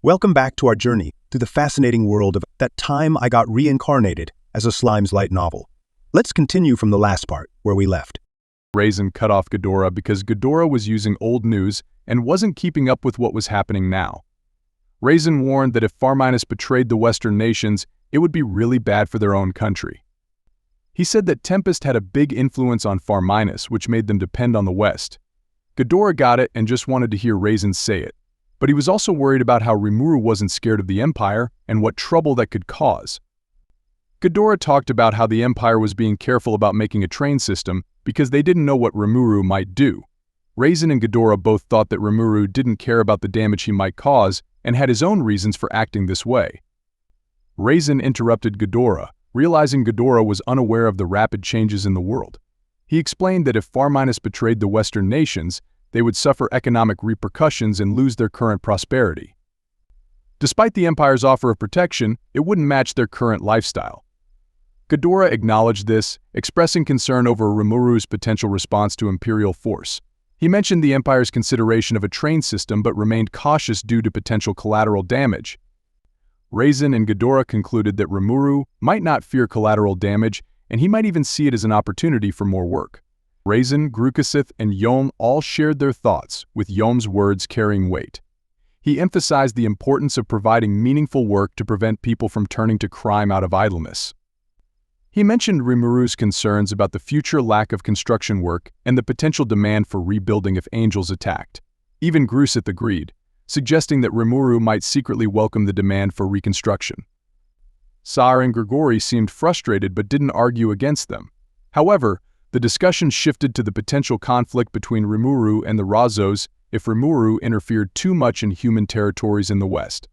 Welcome back to our journey through the fascinating world of That Time I Got Reincarnated as a Slime's Light Novel. Let's continue from the last part, where we left. Raisin cut off Ghidorah because Ghidorah was using old news and wasn't keeping up with what was happening now. Raisin warned that if Part-26 betrayed the Western nations, it would be really bad for their own country. He said that Tempest had a big influence on Part-26, which made them depend on the West. Ghidorah got it and just wanted to hear Raisin say it, but he was also worried about how Ruru wasn't scared of the Empire and what trouble that could cause. Ghidorah talked about how the Empire was being careful about making a train system because they didn't know what Rimuru might do. Raisin and Ghidorah both thought that Rimuru didn't care about the damage he might cause and had his own reasons for acting this way. Raisin interrupted Ghidorah, realizing Ghidorah was unaware of the rapid changes in the world. He explained that if Part-26 betrayed the Western nations, they would suffer economic repercussions and lose their current prosperity. Despite the Empire's offer of protection, it wouldn't match their current lifestyle. Ghidorah acknowledged this, expressing concern over Rimuru's potential response to Imperial force. He mentioned the Empire's consideration of a train system but remained cautious due to potential collateral damage. Raisin and Ghidorah concluded that Rimuru might not fear collateral damage, and he might even see it as an opportunity for more work. Raisin, Grukasith, and Yom all shared their thoughts, with Yom's words carrying weight. He emphasized the importance of providing meaningful work to prevent people from turning to crime out of idleness. He mentioned Rimuru's concerns about the future lack of construction work and the potential demand for rebuilding if angels attacked. Even Grusith agreed, suggesting that Rimuru might secretly welcome the demand for reconstruction. Sar and Grigori seemed frustrated but didn't argue against them. However, the discussion shifted to the potential conflict between Rimuru and the Razos if Rimuru interfered too much in human territories in the West.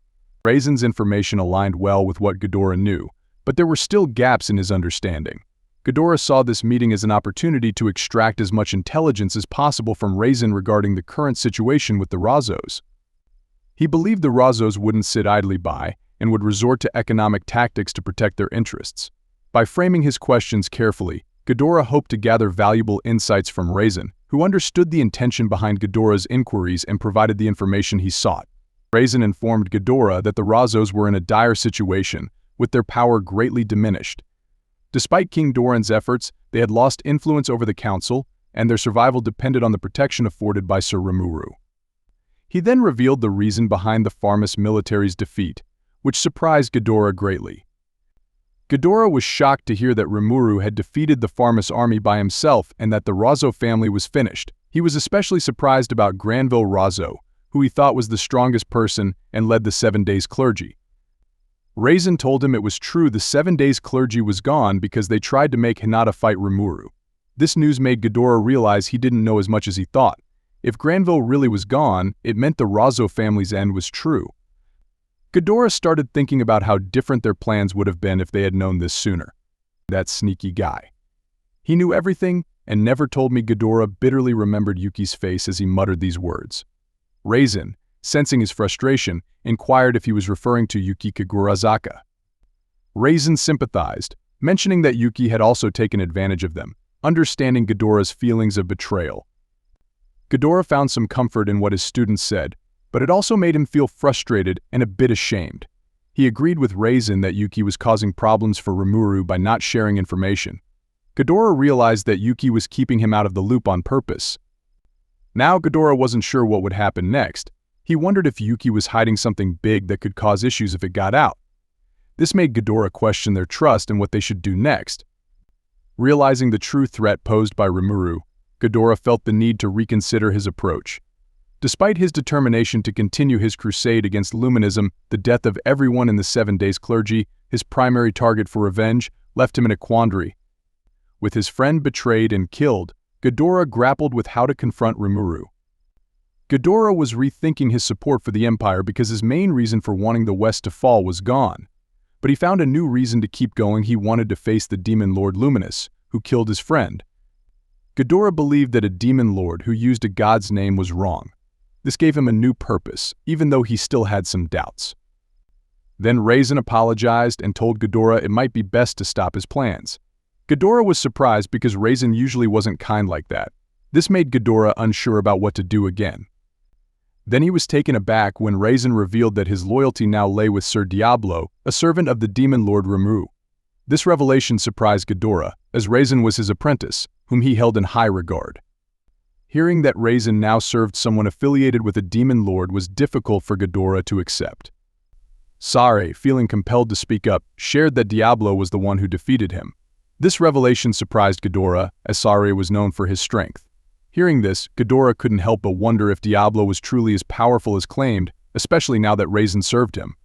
Raisin's information aligned well with what Ghidorah knew, but there were still gaps in his understanding. Ghidorah saw this meeting as an opportunity to extract as much intelligence as possible from Raisin regarding the current situation with the Razos. He believed the Razos wouldn't sit idly by and would resort to economic tactics to protect their interests. By framing his questions carefully, Ghidorah hoped to gather valuable insights from Raisin, who understood the intention behind Ghidorah's inquiries and provided the information he sought. Raisin informed Ghidorah that the Razos were in a dire situation, with their power greatly diminished. Despite King Doran's efforts, they had lost influence over the council, and their survival depended on the protection afforded by Sir Rimuru. He then revealed the reason behind the Farmus military's defeat, which surprised Ghidorah greatly. Ghidorah was shocked to hear that Rimuru had defeated the Farmus army by himself and that the Razo family was finished. He was especially surprised about Granville Razo, who he thought was the strongest person and led the 7 Days clergy. Raisin told him it was true the 7 Days clergy was gone because they tried to make Hinata fight Rimuru. This news made Ghidorah realize he didn't know as much as he thought. If Granville really was gone, it meant the Razo family's end was true. Ghidorah started thinking about how different their plans would have been if they had known this sooner. That sneaky guy. He knew everything and never told me. Ghidorah bitterly remembered Yuki's face as he muttered these words. Raisin, sensing his frustration, inquired if he was referring to Yuki Kagurazaka. Raisin sympathized, mentioning that Yuki had also taken advantage of them, understanding Ghidorah's feelings of betrayal. Ghidorah found some comfort in what his students said, but it also made him feel frustrated and a bit ashamed. He agreed with Raisin that Yuki was causing problems for Rimuru by not sharing information. Ghidorah realized that Yuki was keeping him out of the loop on purpose. Now Ghidorah wasn't sure what would happen next. He wondered if Yuki was hiding something big that could cause issues if it got out. This made Ghidorah question their trust and what they should do next. Realizing the true threat posed by Rimuru, Ghidorah felt the need to reconsider his approach. Despite his determination to continue his crusade against Luminism, the death of everyone in the 7 Days clergy, his primary target for revenge, left him in a quandary. With his friend betrayed and killed, Ghidorah grappled with how to confront Rimuru. Ghidorah was rethinking his support for the Empire because his main reason for wanting the West to fall was gone. But he found a new reason to keep going. He wanted to face the Demon Lord Luminous, who killed his friend. Ghidorah believed that a Demon Lord who used a god's name was wrong. This gave him a new purpose, even though he still had some doubts. Then Raisin apologized and told Ghidorah it might be best to stop his plans. Ghidorah was surprised because Raisin usually wasn't kind like that. This made Ghidorah unsure about what to do again. Then he was taken aback when Raisin revealed that his loyalty now lay with Sir Diablo, a servant of the demon lord Ruru. This revelation surprised Ghidorah, as Raisin was his apprentice, whom he held in high regard. Hearing that Raisin now served someone affiliated with a demon lord was difficult for Ghidorah to accept. Sare, feeling compelled to speak up, shared that Diablo was the one who defeated him. This revelation surprised Ghidorah, as Sare was known for his strength. Hearing this, Ghidorah couldn't help but wonder if Diablo was truly as powerful as claimed, especially now that Raisin served him.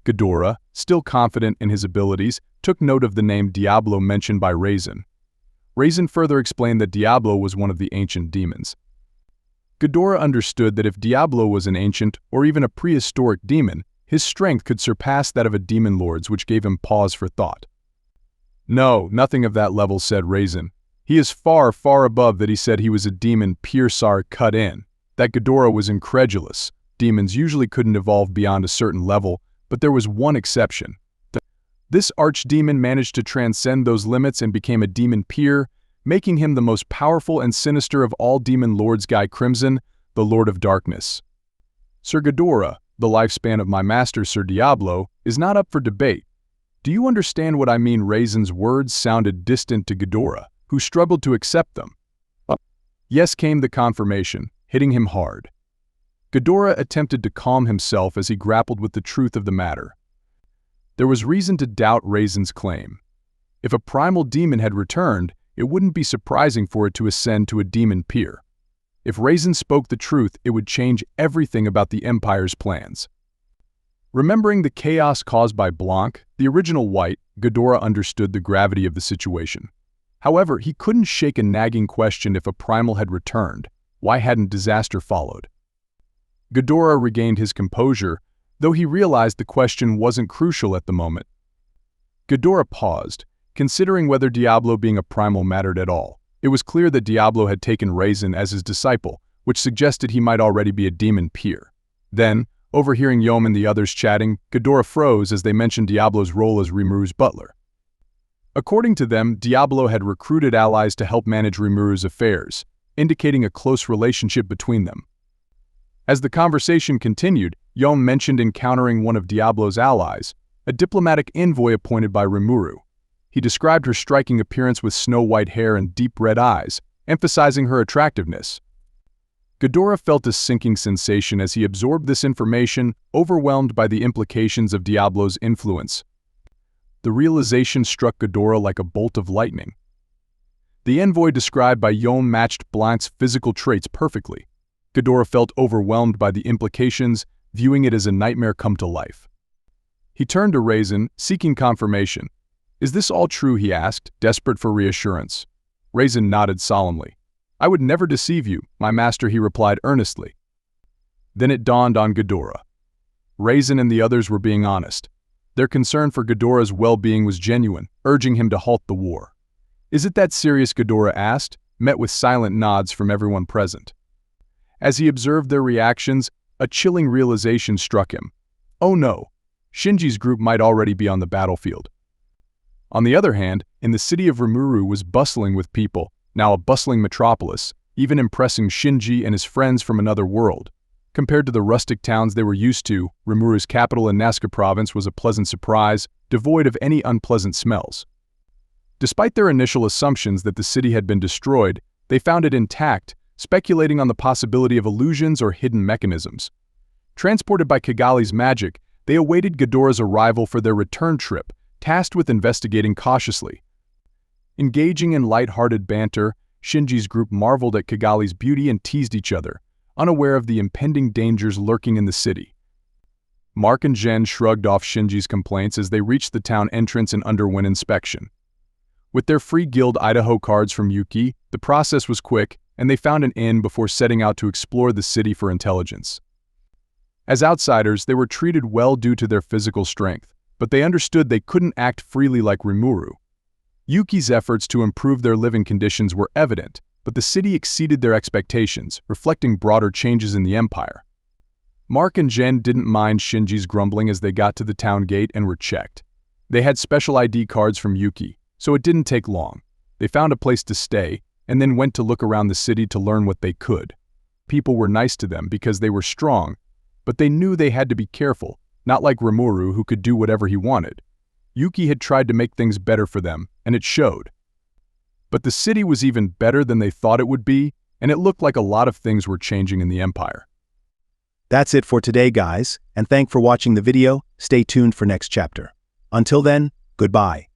Ghidorah, still confident in his abilities, took note of the name Diablo mentioned by Raisin. Raisin further explained that Diablo was one of the ancient demons. Ghidorah understood that if Diablo was an ancient or even a prehistoric demon, his strength could surpass that of a demon lord's, which gave him pause for thought. "No, nothing of that level," said Raisin. "He is far, far above that." He said he was a demon Sar cut in. That Ghidorah was incredulous. Demons usually couldn't evolve beyond a certain level, but there was one exception. This archdemon managed to transcend those limits and became a demon peer, making him the most powerful and sinister of all demon lords. Guy Crimson, the Lord of Darkness. Sir Ghidorah, the lifespan of my master Sir Diablo, is not up for debate. Do you understand what I mean? Raisin's words sounded distant to Ghidorah, who struggled to accept them. Yes, came the confirmation, hitting him hard. Ghidorah attempted to calm himself as he grappled with the truth of the matter. There was reason to doubt Raisin's claim. If a primal demon had returned, it wouldn't be surprising for it to ascend to a demon peer. If Raisin spoke the truth, it would change everything about the Empire's plans. Remembering the chaos caused by Blanc, the original White, Ghidorah understood the gravity of the situation. However, he couldn't shake a nagging question: if a primal had returned, why hadn't disaster followed? Ghidorah regained his composure, though he realized the question wasn't crucial at the moment. Ghidorah paused, considering whether Diablo being a primal mattered at all. It was clear that Diablo had taken Raisin as his disciple, which suggested he might already be a demon peer. Then, overhearing Yom and the others chatting, Ghidorah froze as they mentioned Diablo's role as Rimuru's butler. According to them, Diablo had recruited allies to help manage Rimuru's affairs, indicating a close relationship between them. As the conversation continued, Yom mentioned encountering one of Diablo's allies, a diplomatic envoy appointed by Rimuru. He described her striking appearance with snow-white hair and deep red eyes, emphasizing her attractiveness. Ghidorah felt a sinking sensation as he absorbed this information, overwhelmed by the implications of Diablo's influence. The realization struck Ghidorah like a bolt of lightning. The envoy described by Yom matched Blanc's physical traits perfectly. Ghidorah felt overwhelmed by the implications, viewing it as a nightmare come to life. He turned to Raisin, seeking confirmation. "Is this all true?" he asked, desperate for reassurance. Raisin nodded solemnly. "I would never deceive you, my master," he replied earnestly. Then it dawned on Ghidorah. Raisin and the others were being honest. Their concern for Ghidorah's well-being was genuine, urging him to halt the war. "Is it that serious?" Ghidorah asked, met with silent nods from everyone present. As he observed their reactions, a chilling realization struck him. Oh no, Shinji's group might already be on the battlefield. On the other hand, in the city of Rimuru was bustling with people, now a bustling metropolis, even impressing Shinji and his friends from another world. Compared to the rustic towns they were used to, Rimuru's capital in Nazca province was a pleasant surprise, devoid of any unpleasant smells. Despite their initial assumptions that the city had been destroyed, they found it intact, speculating on the possibility of illusions or hidden mechanisms. Transported by Kigali's magic, they awaited Ghidorah's arrival for their return trip, tasked with investigating cautiously. Engaging in light-hearted banter, Shinji's group marveled at Kigali's beauty and teased each other, unaware of the impending dangers lurking in the city. Mark and Jen shrugged off Shinji's complaints as they reached the town entrance and underwent inspection. With their free guild Idaho cards from Yuki, the process was quick, and they found an inn before setting out to explore the city for intelligence. As outsiders, they were treated well due to their physical strength, but they understood they couldn't act freely like Rimuru. Yuki's efforts to improve their living conditions were evident, but the city exceeded their expectations, reflecting broader changes in the empire. Mark and Jen didn't mind Shinji's grumbling as they got to the town gate and were checked. They had special ID cards from Yuki, so it didn't take long. They found a place to stay, and then went to look around the city to learn what they could. People were nice to them because they were strong, but they knew they had to be careful, not like Rimuru who could do whatever he wanted. Yuki had tried to make things better for them, and it showed. But the city was even better than they thought it would be, and it looked like a lot of things were changing in the empire. That's it for today, guys, and thanks for watching the video. Stay tuned for next chapter. Until then, goodbye.